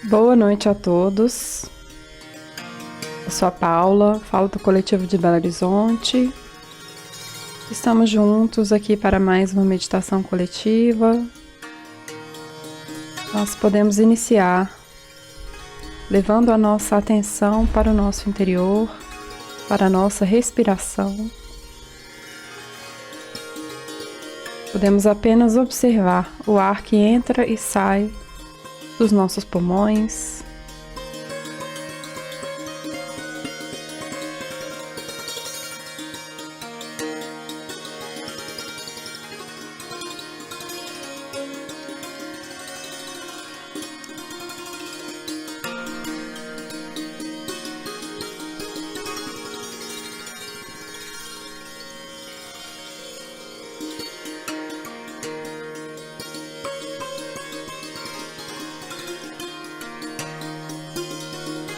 Boa noite a todos. Eu sou a Paula, falo do coletivo de Belo Horizonte. Estamos juntos aqui para mais uma meditação coletiva. Nós podemos iniciar levando a nossa atenção para o nosso interior, para a nossa respiração. Podemos apenas observar o ar que entra e sai dos nossos pulmões.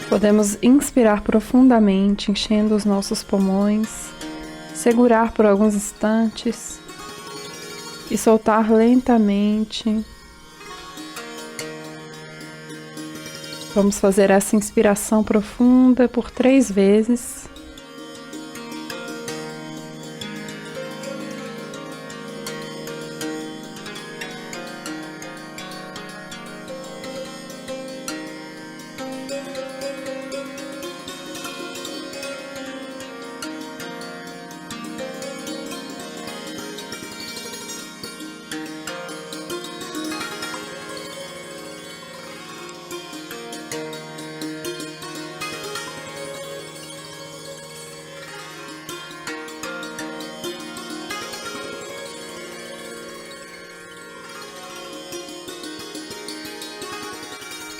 Podemos inspirar profundamente, enchendo os nossos pulmões, segurar por alguns instantes e soltar lentamente. Vamos fazer essa inspiração profunda por 3 vezes.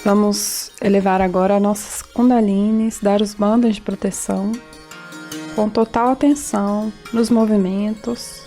Vamos elevar agora nossas kundalines, dar os bandos de proteção, com total atenção nos movimentos.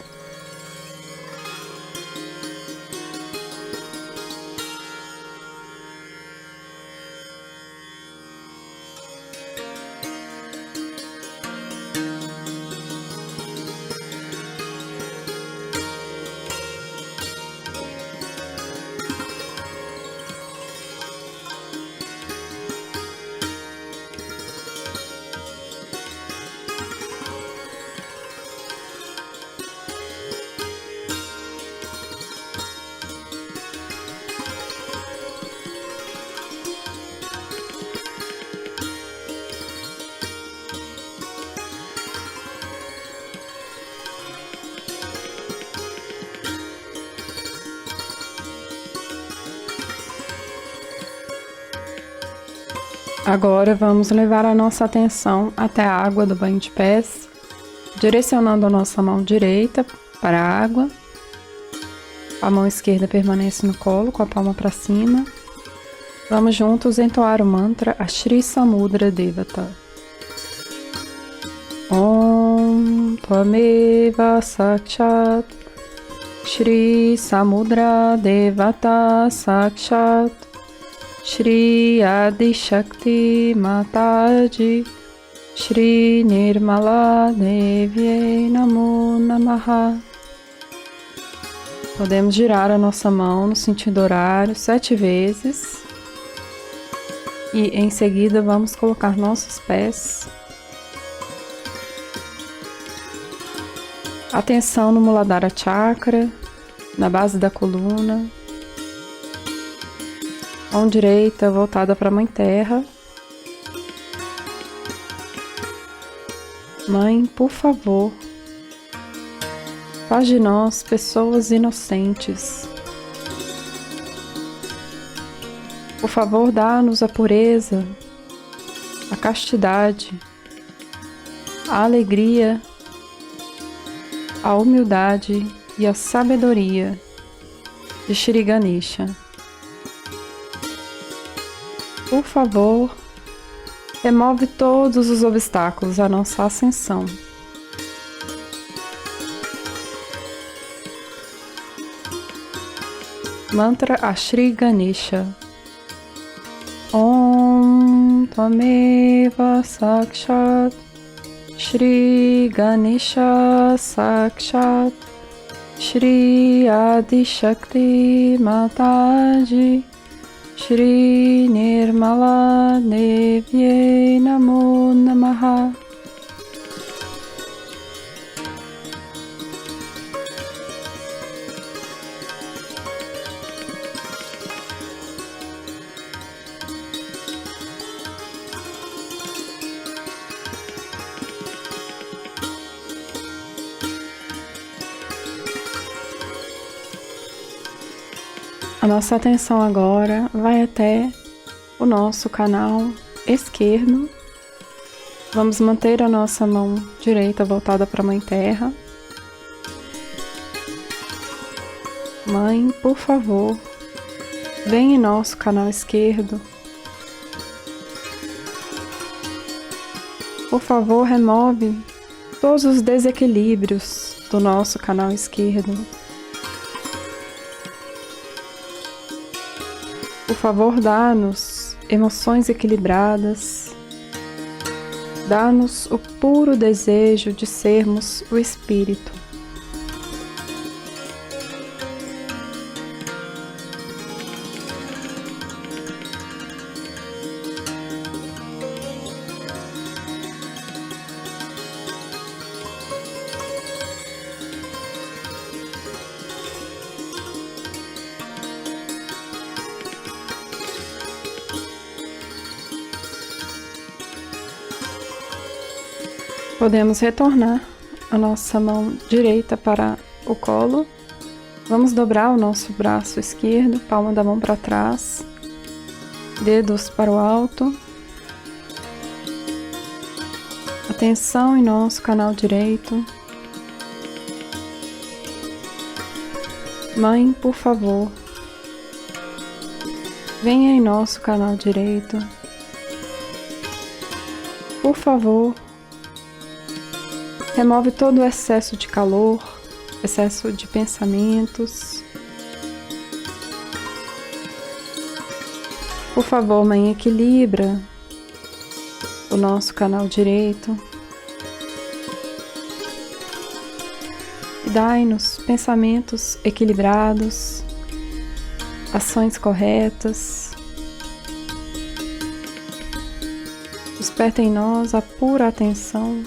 Agora vamos levar a nossa atenção até a água do banho de pés, direcionando a nossa mão direita para a água. A mão esquerda permanece no colo com a palma para cima. Vamos juntos entoar o mantra Shri Samudra Devata. Om Tvameva Sakshat Shri Samudra Devata Sakshat Shri Adi Shakti Mataji Shri Nirmala Devi Namo Namaha. Podemos girar a nossa mão no sentido horário 7 vezes e em seguida vamos colocar nossos pés. Atenção no Muladhara Chakra, na base da coluna. Mão direita voltada para a Mãe Terra. Mãe, por favor, faz de nós pessoas inocentes. Por favor, dá-nos a pureza, a castidade, a alegria, a humildade e a sabedoria de Shri Ganesha. Por favor, remove todos os obstáculos à nossa ascensão. Mantra Shri Ganesha. Om Tvameva Sakshat Shri Ganesha Sakshat Shri Adi Shakti Mataji Shri Nirmala Devye Namo Namaha. A nossa atenção agora vai até o nosso canal esquerdo. Vamos manter a nossa mão direita voltada para a Mãe Terra. Mãe, por favor, vem em nosso canal esquerdo. Por favor, remove todos os desequilíbrios do nosso canal esquerdo. Por favor, dá-nos emoções equilibradas, dá-nos o puro desejo de sermos o Espírito. Podemos retornar a nossa mão direita para o colo. Vamos dobrar o nosso braço esquerdo, palma da mão para trás, dedos para o alto. Atenção em nosso canal direito. Mãe, por favor, venha em nosso canal direito. Por favor, remove todo o excesso de calor, excesso de pensamentos. Por favor, Mãe, equilibra o nosso canal direito. E dai-nos pensamentos equilibrados, ações corretas. Desperta em nós a pura atenção.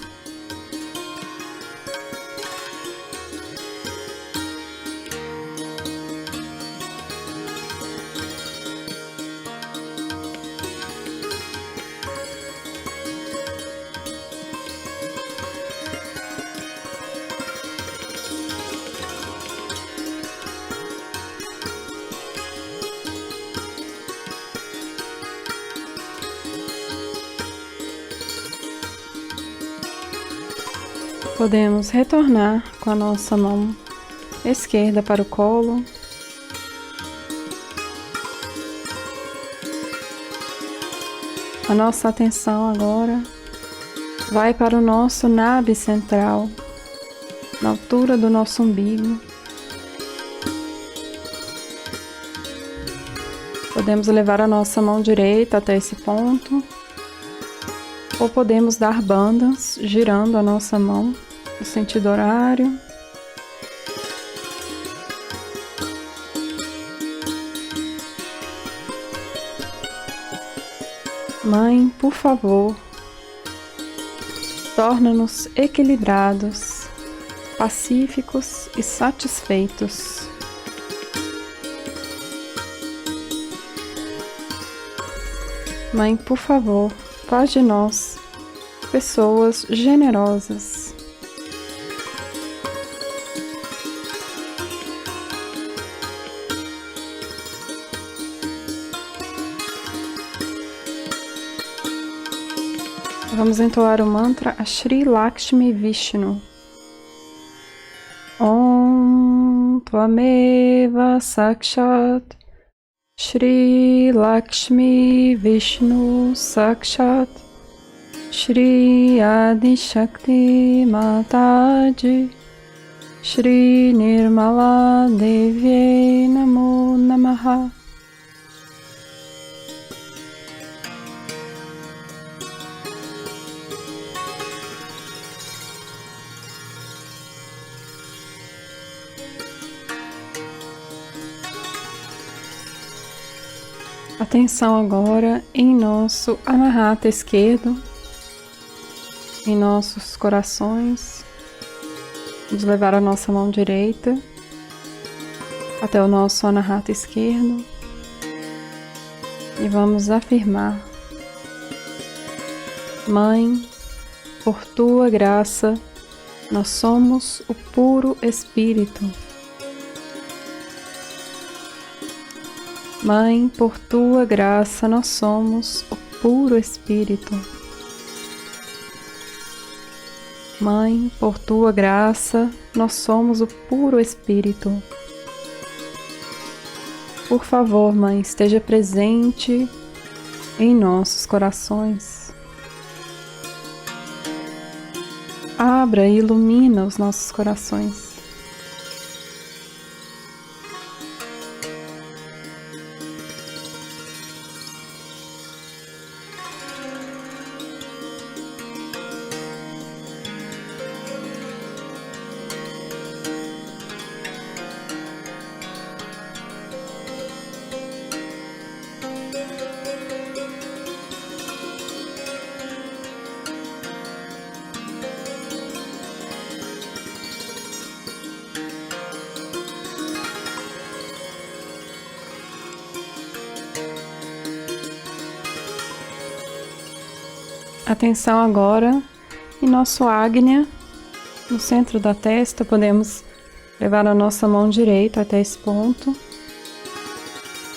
Podemos retornar com a nossa mão esquerda para o colo. A nossa atenção agora vai para o nosso nábis central, na altura do nosso umbigo. Podemos levar a nossa mão direita até esse ponto, ou podemos dar bandas girando a nossa mão no sentido horário. Mãe, por favor, torna-nos equilibrados, pacíficos e satisfeitos. Mãe, por favor, faz de nós pessoas generosas. Vamos entoar o mantra a Shri Lakshmi Vishnu. Om Tvameva Sakshat Shri Lakshmi Vishnu Sakshat Shri Adi Shakti Mataji Shri Nirmala Devye Namo Namaha. Atenção agora em nosso anahata esquerdo, em nossos corações. Vamos levar a nossa mão direita até o nosso anahata esquerdo e vamos afirmar: Mãe, por tua graça, nós somos o puro Espírito. Mãe, por tua graça, nós somos o puro Espírito. Mãe, por tua graça, nós somos o puro Espírito. Por favor, Mãe, esteja presente em nossos corações. Abra e ilumina os nossos corações. Atenção agora em nosso ágnea, no centro da testa. Podemos levar a nossa mão direita até esse ponto.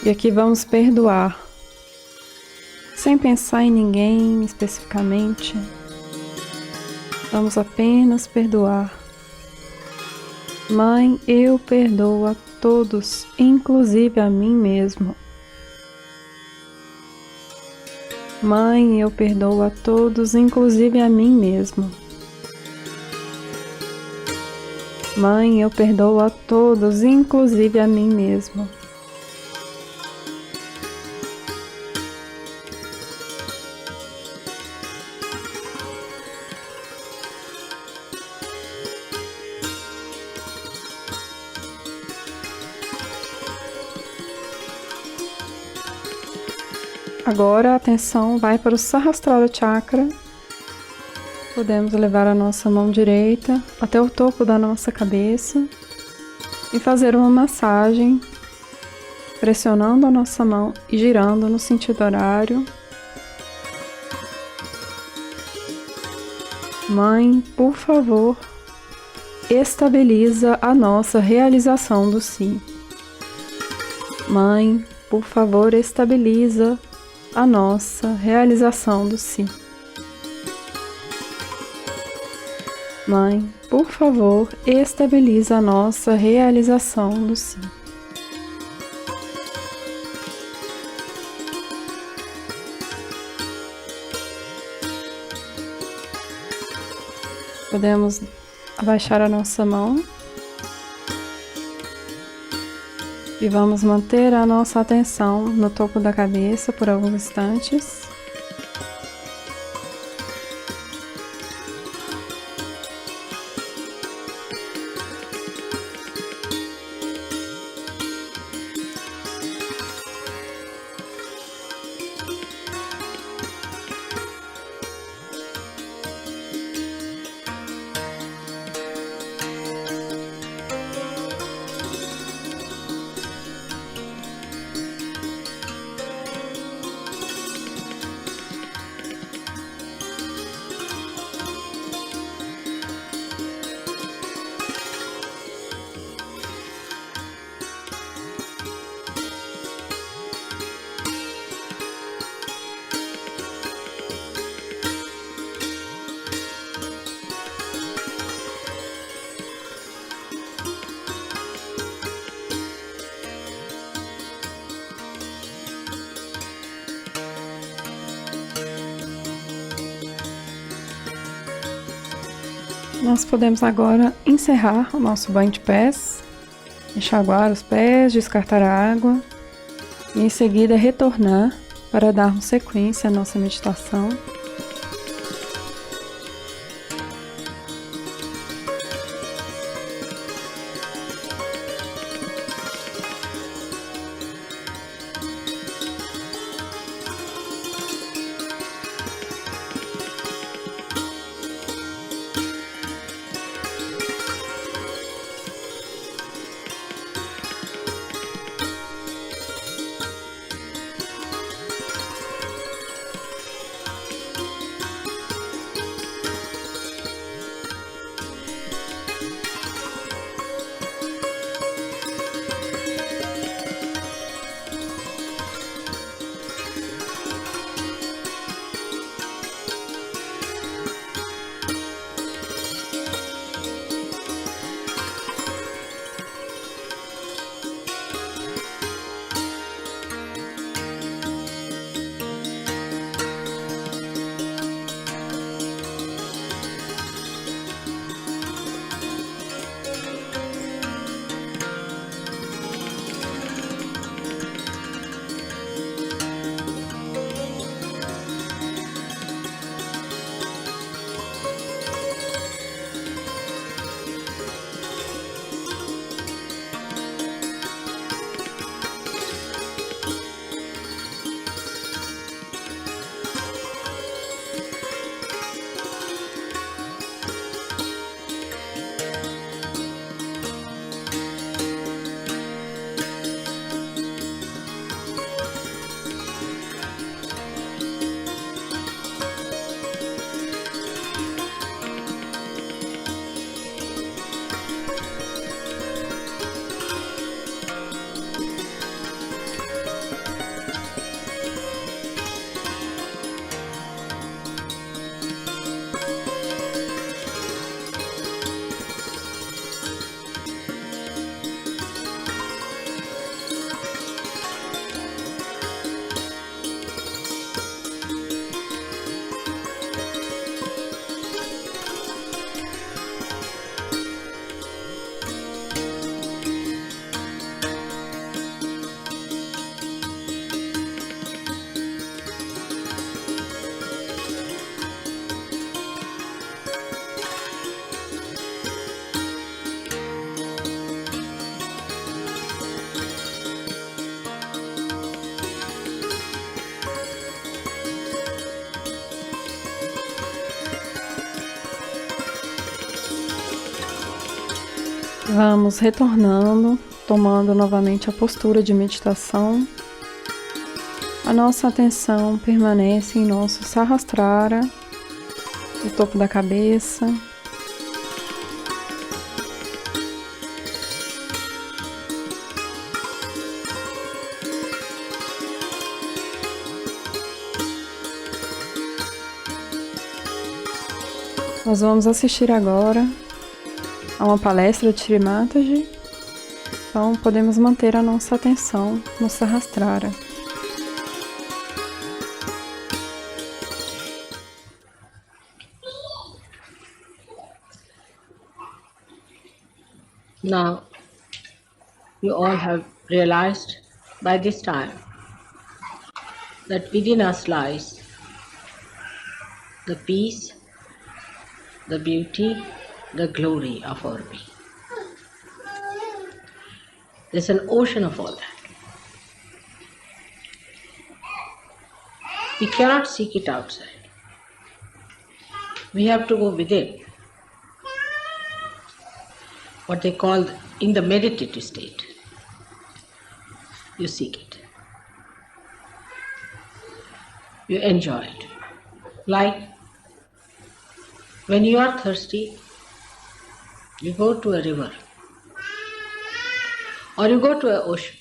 E aqui vamos perdoar, sem pensar em ninguém especificamente. Vamos apenas perdoar. Mãe, eu perdoo a todos, inclusive a mim mesmo. Mãe, eu perdoo a todos, inclusive a mim mesmo. Mãe, eu perdoo a todos, inclusive a mim mesmo. Agora a atenção vai para o Sahasrara Chakra. Podemos levar a nossa mão direita até o topo da nossa cabeça e fazer uma massagem, pressionando a nossa mão e girando no sentido horário. Mãe, por favor, estabiliza a nossa realização do si. Mãe, por favor, estabiliza a nossa realização do si. Mãe, por favor, estabiliza a nossa realização do si. Podemos abaixar a nossa mão e vamos manter a nossa atenção no topo da cabeça por alguns instantes. Nós podemos agora encerrar o nosso banho de pés, enxaguar os pés, descartar a água e em seguida retornar para darmos sequência à nossa meditação. Vamos retornando, tomando novamente a postura de meditação. A nossa atenção permanece em nosso Sahasrara, no topo da cabeça. Nós vamos assistir agora a uma palestra de Shri Mataji, então podemos manter a nossa atenção no Sahasrara. Now, you all have realized by this time that within us lies the peace, the beauty, the glory of our being. There's an ocean of all that. We cannot seek it outside. We have to go within. What they call in the meditative state. You seek it. You enjoy it. Like when you are thirsty, you go to a river or you go to an ocean.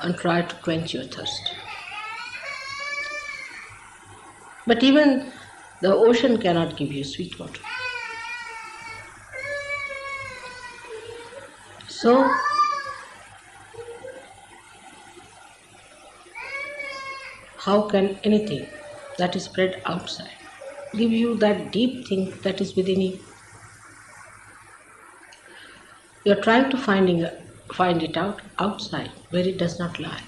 And try to quench your thirst. But even the ocean cannot give you sweet water. So, how can anything that is spread outside give you that deep thing that is within you? You are trying to find it out outside where it does not lie.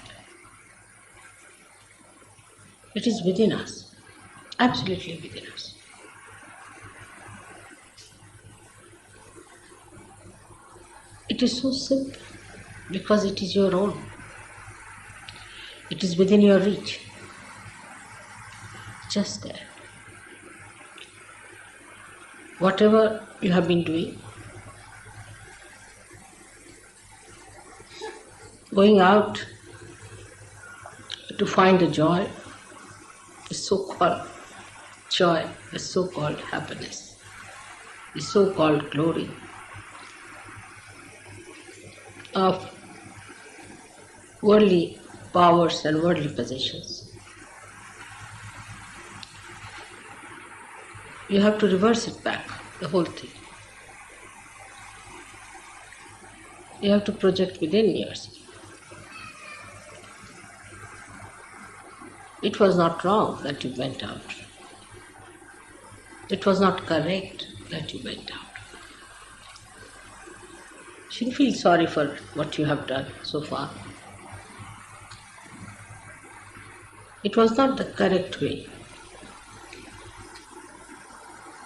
It is within us, absolutely within us. It is so simple because it is your own. It is within your reach. Just there. Whatever you have been doing, going out to find the joy, the so-called joy, the so-called happiness, the so-called glory of worldly powers and worldly possessions. You have to reverse it back, the whole thing. You have to project within yourself. It was not wrong that you went out. It was not correct that you went out. You shouldn't feel sorry for what you have done so far. It was not the correct way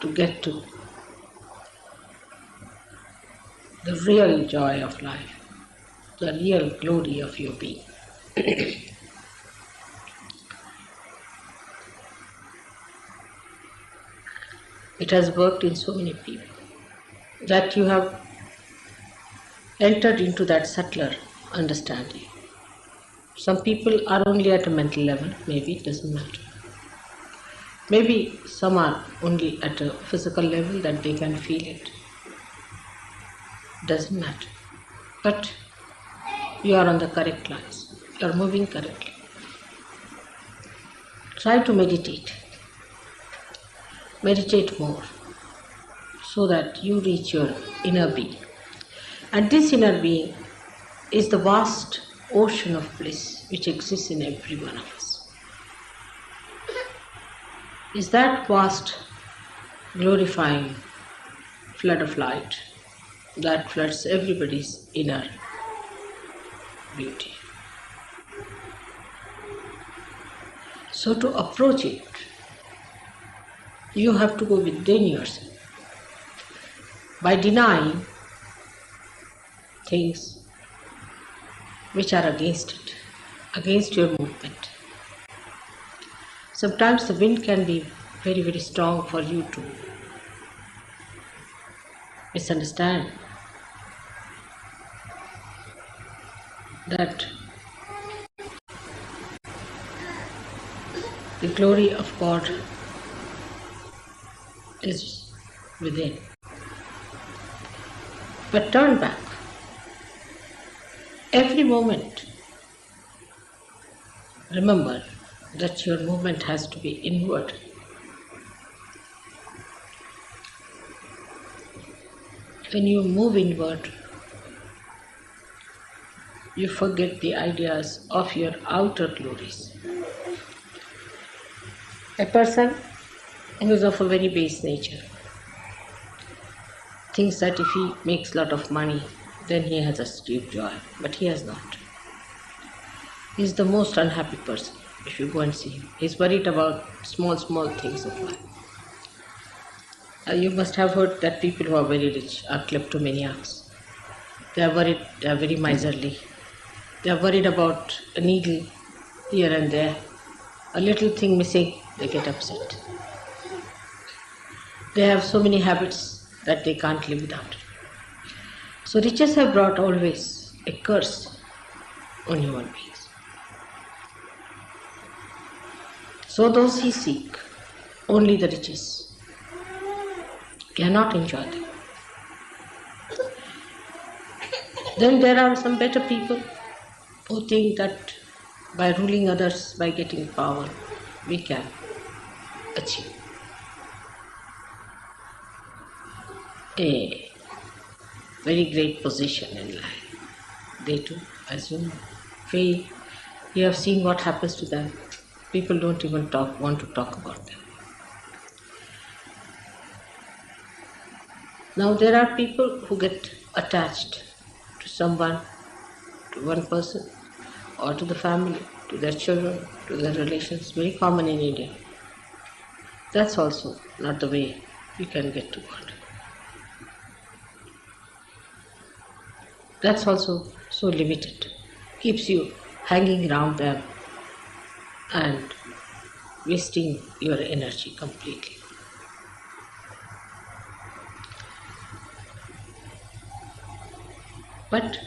to get to the real joy of life, the real glory of your being. It has worked in so many people that you have entered into that subtler understanding. Some people are only at a mental level, maybe it doesn't matter. Maybe some are only at a physical level that they can feel it. Doesn't matter. But you are on the correct lines. You are moving correctly. Try to meditate. Meditate more so that you reach your inner being. And this inner being is the vast ocean of bliss which exists in every one of us. Is that vast, glorifying flood of light that floods everybody's inner beauty. So to approach it, you have to go within yourself by denying things which are against it, against your movement. Sometimes the wind can be very, very strong for you to misunderstand that the glory of God is within. But turn back. Every moment, remember that your movement has to be inward. When you move inward, you forget the ideas of your outer glories. A person who is of a very base nature thinks that if he makes a lot of money, then he has a deep joy, but he has not. He is the most unhappy person if you go and see him. He is worried about small things of life. You must have heard that people who are very rich are kleptomaniacs. They are worried, they are very miserly. They are worried about a needle here and there. A little thing missing, they get upset. They have so many habits that they can't live without it. So riches have brought always a curse on human beings. So those who seek only the riches cannot enjoy them. Then there are some better people who think that by ruling others, by getting power, we can achieve a very great position in life. They too, as you fail. You have seen what happens to them. People don't even want to talk about them. Now there are people who get attached to someone, to one person, or to the family, to their children, to their relations. Very common in India. That's also not the way you can get to God. That's also so limited. Keeps you hanging around them and wasting your energy completely. But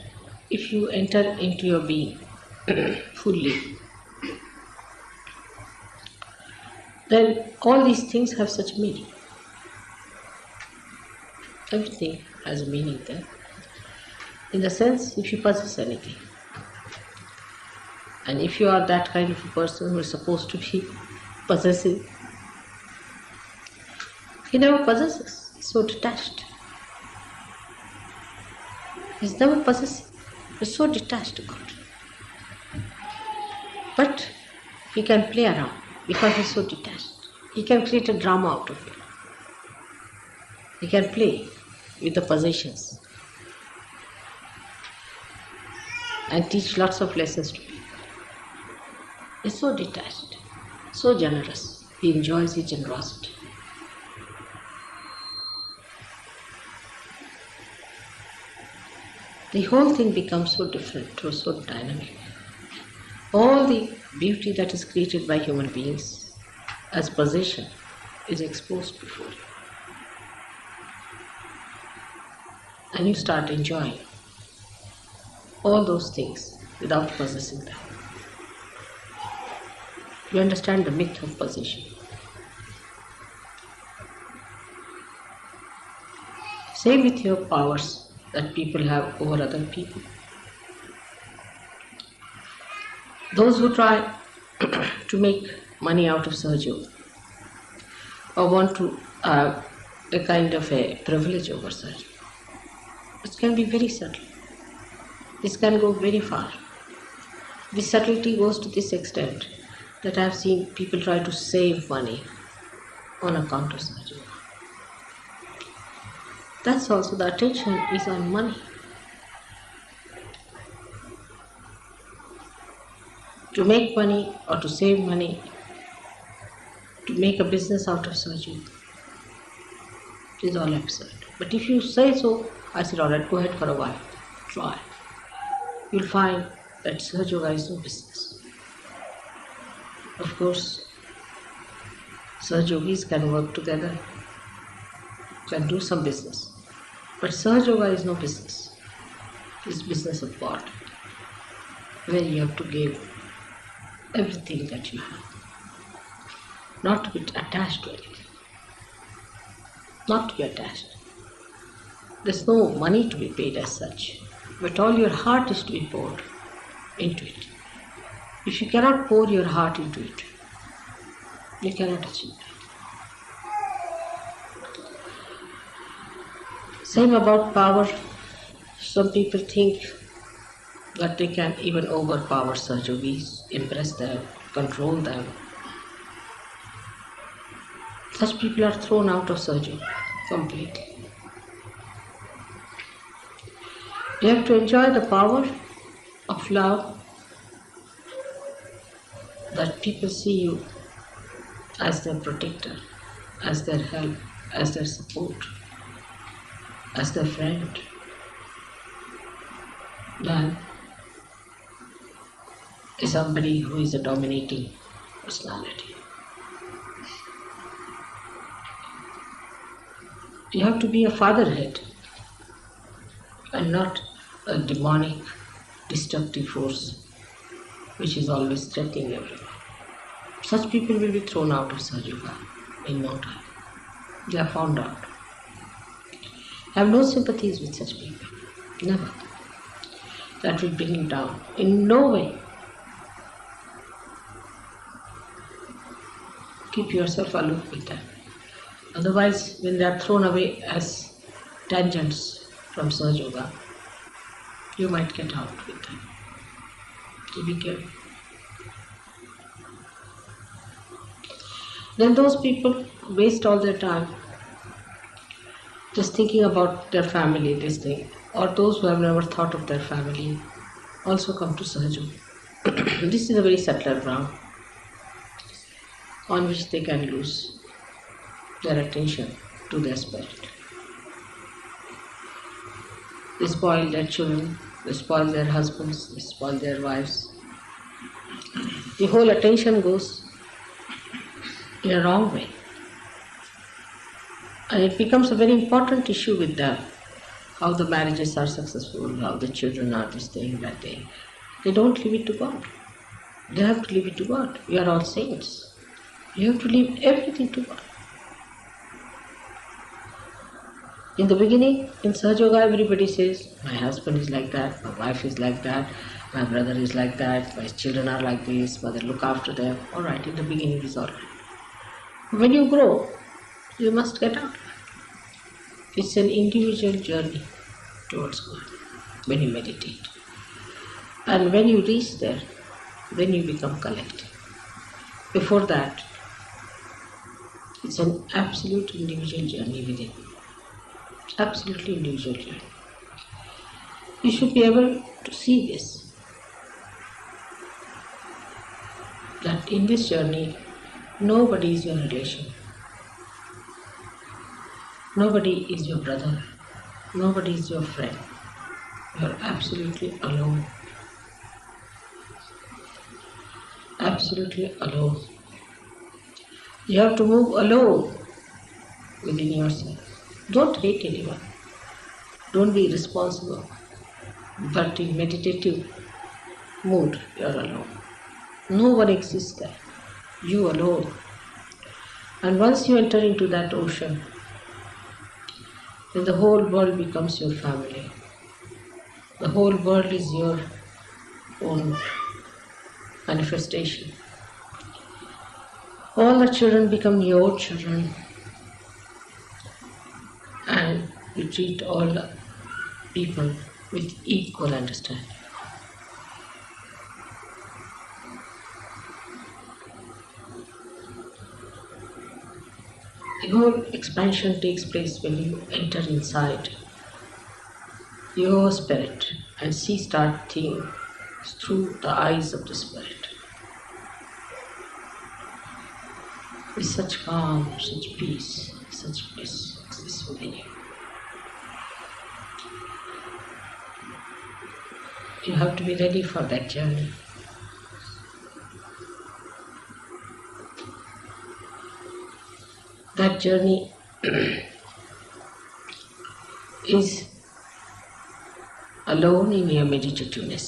if you enter into your being fully, then all these things have such meaning. Everything has a meaning there. In the sense, if you possess anything, and if you are that kind of a person who is supposed to be possessive, he never possesses. He's so detached. He's never possessive. He's so detached to God. But he can play around because he's so detached. He can create a drama out of it. He can play with the possessions and teach lots of lessons to people. He's so detached, so generous. He enjoys his generosity. The whole thing becomes so different, so dynamic. All the beauty that is created by human beings as possession is exposed before you. And you start enjoying all those things without possessing them. You understand the myth of possession. Same with your powers that people have over other people. Those who try to make money out of Sahaja Yoga or want to have a kind of a privilege over Sahaja Yoga, it can be very subtle. This can go very far. The subtlety goes to this extent that I have seen people try to save money on account of Sahaja Yoga. That's also the attention is on money. To make money or to save money, to make a business out of Sahaja Yoga, it is all absurd. But if you say so, I said, all right, go ahead for a while, try. You'll find that Sahaja Yoga is no business. Of course, Sahaja Yogis can work together, can do some business. But Sahaja Yoga is no business. It's business of God, where you have to give everything that you have. Not to be attached to anything. Not to be attached. There's no money to be paid as such, but all your heart is to be poured into it. If you cannot pour your heart into it, you cannot achieve that. Same about power. Some people think that they can even overpower Sahaja Yogis, impress them, control them. Such people are thrown out of Sahaja Yoga completely. You have to enjoy the power of love, that people see you as their protector, as their help, as their support, as their friend, than somebody who is a dominating personality. You have to be a fatherhead and not a demonic, destructive force which is always threatening everyone. Such people will be thrown out of Sahaja Yoga in no time. They are found out. I have no sympathies with such people. Never. That will bring you down. In no way. Keep yourself aloof with them. Otherwise, when they are thrown away as tangents from Sahaja Yoga, you might get out with them. So be careful. Then those people waste all their time just thinking about their family, this thing. Or those who have never thought of their family also come to Sahaja Yoga. This is a very subtle ground on which they can lose their attention to their spirit. They spoil their children, they spoil their husbands, they spoil their wives. The whole attention goes in a wrong way. And it becomes a very important issue with them, how the marriages are successful, how the children are this thing, that thing. They don't leave it to God. They have to leave it to God. We are all saints. You have to leave everything to God. In the beginning, in Sahaja Yoga, everybody says, my husband is like that, my wife is like that, my brother is like that, my children are like this, mother look after them. Alright, in the beginning is alright. When you grow, you must get out. It's an individual journey towards God when you meditate. And when you reach there, then you become collective. Before that, it's an absolute individual journey within. Absolutely individual journey. You should be able to see this. That in this journey, nobody is your relation. Nobody is your brother. Nobody is your friend. You are absolutely alone. Absolutely alone. You have to move alone within yourself. Don't hate anyone. Don't be irresponsible. But in meditative mood, you are alone. No one exists there. You alone. And once you enter into that ocean, then the whole world becomes your family. The whole world is your own manifestation. All the children become your children, and you treat all the people with equal understanding. The whole expansion takes place when you enter inside your spirit and start seeing through the eyes of the spirit. With such calm, such peace, such bliss exists within you. You have to be ready for that journey. that journey is alone in your meditativeness.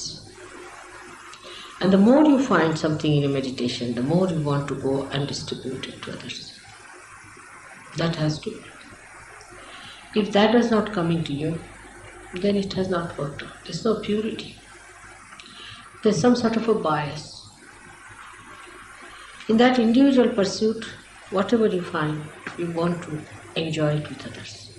And the more you find something in your meditation, the more you want to go and distribute it to others. That has to be. If that does not come into you, then it has not worked out. There's no purity. There's some sort of a bias. In that individual pursuit, whatever you find, you want to enjoy it with others.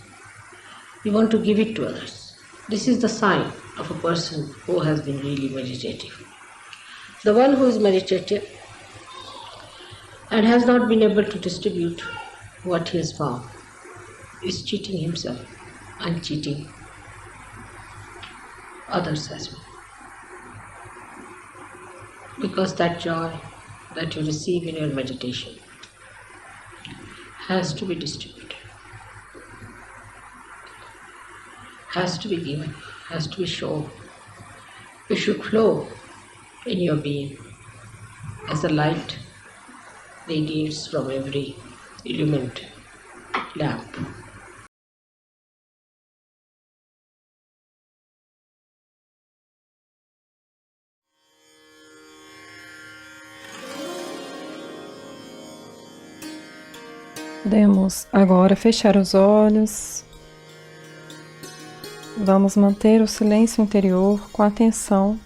You want to give it to others. This is the sign of a person who has been really meditative. The one who is meditative and has not been able to distribute what he has found is cheating himself and cheating others as well. Because that joy that you receive in your meditation has to be distributed, has to be given, has to be shown. It should flow in your being as the light radiates from every illumined lamp. Podemos agora fechar os olhos. Vamos manter o silêncio interior com atenção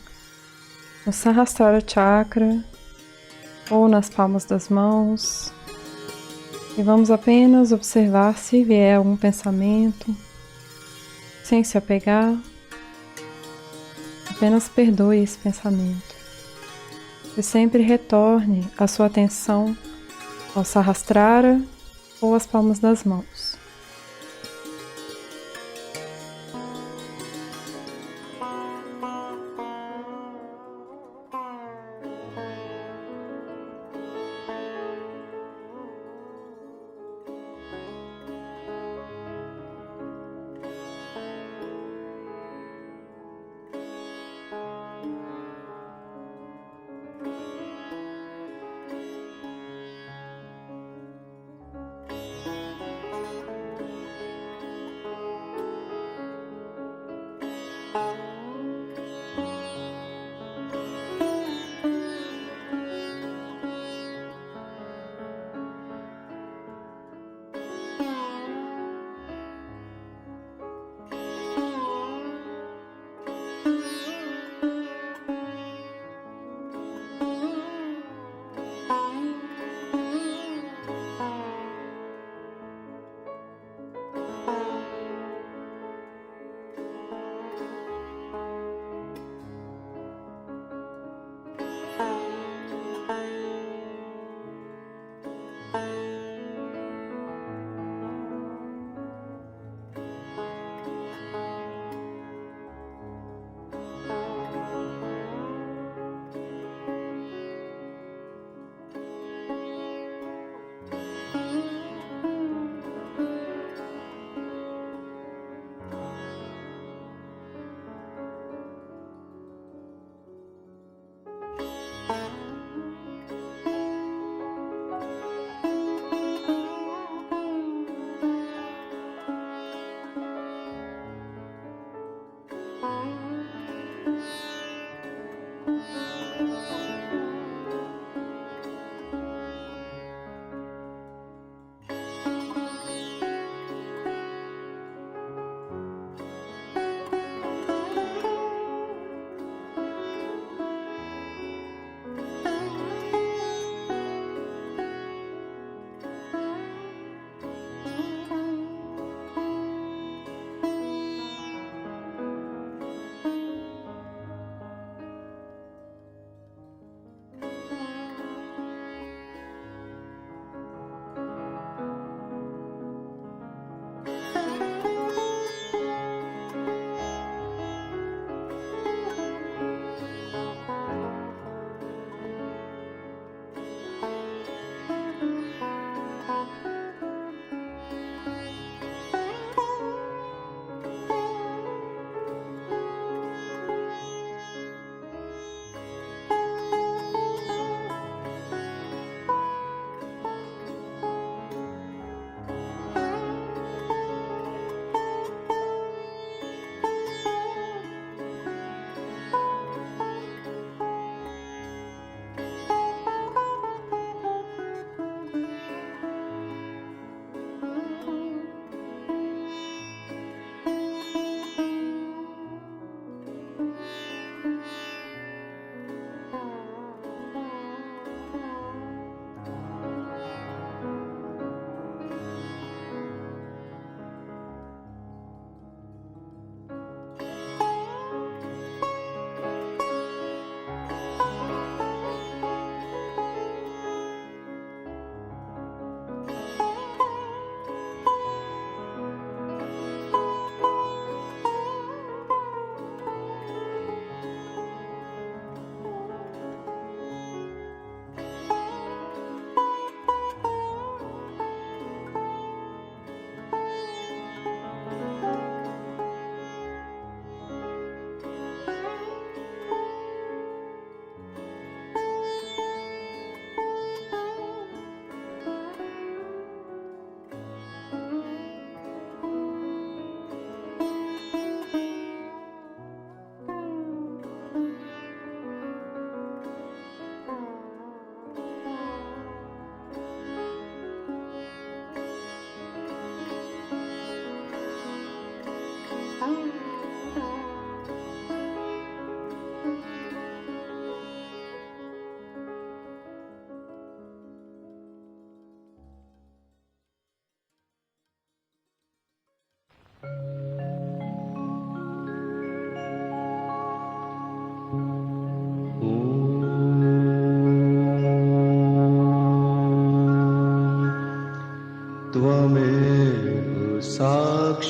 no Sahasrara Chakra ou nas palmas das mãos. E vamos apenas observar se vier algum pensamento, sem se apegar. Apenas perdoe esse pensamento. E sempre retorne a sua atenção ao Sahasrara ou às palmas das mãos.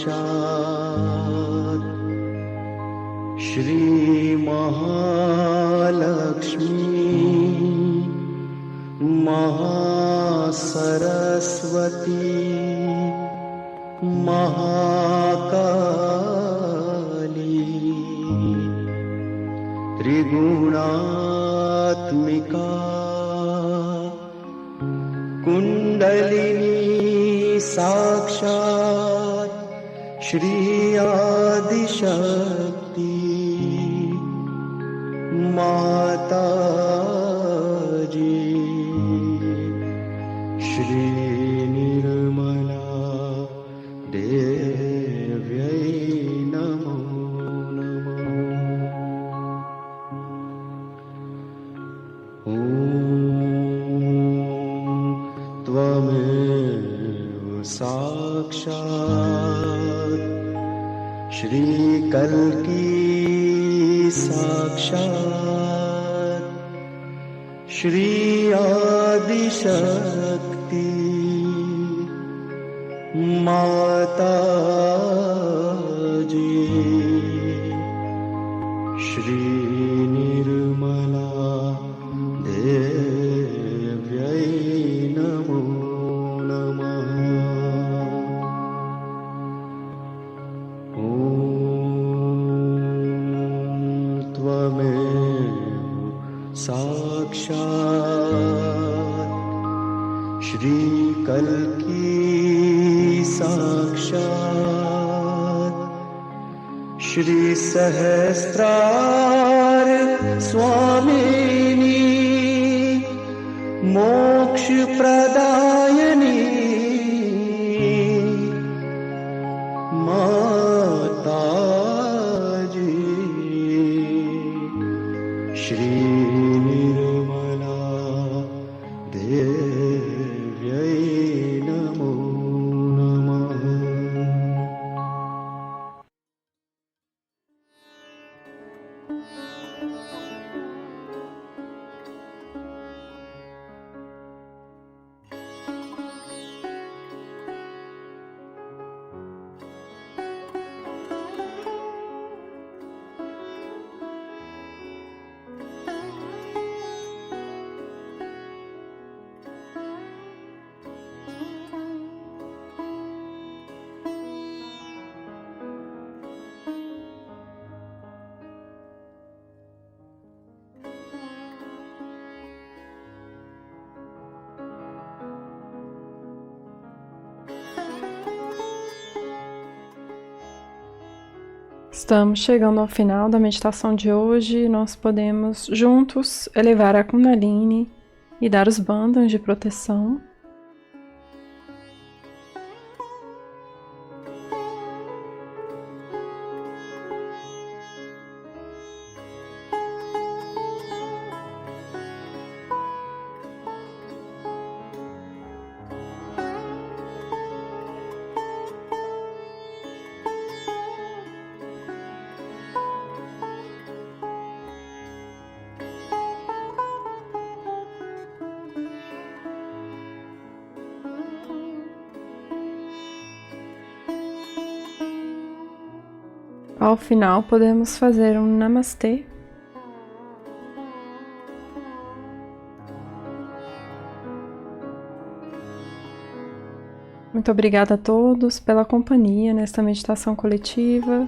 साक्षात् श्री महालक्ष्मी महासरस्वती महाकाली त्रिगुणात्मिका कुंडलिनी साक्षात् श्री आदिशक्ति माताजी श्री निर्मला देव्यै नमो नमः। ॐ त्वमेव साक्षात् श्री कल्की साक्षात् श्री आदिशक्ति माताजी श्री निर्मला देव्यै नमो नमः। ॐ त्वमेव साक्षात् श्री कल्की साक्षात् श्री सहस्रार स्वामिनी मोक्ष प्रदायिनी माताजी श्री निर्मला देव्यै नमो नमः। Estamos chegando ao final da meditação de hoje. Nós podemos juntos elevar a Kundalini e dar os bandhas de proteção. Ao final, podemos fazer um namastê. Muito obrigada a todos pela companhia nesta meditação coletiva.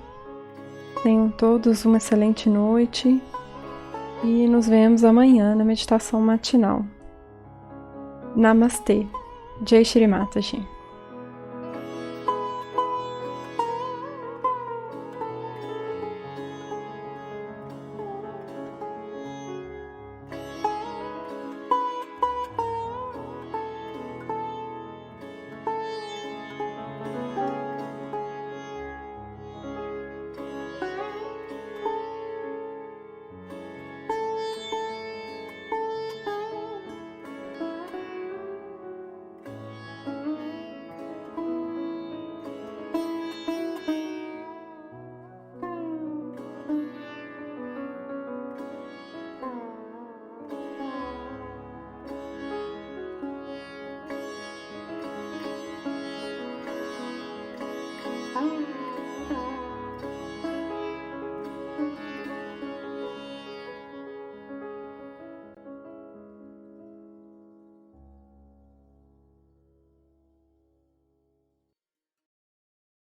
Tenham todos uma excelente noite e nos vemos amanhã na meditação matinal. Namastê. Jai Shri Mataji.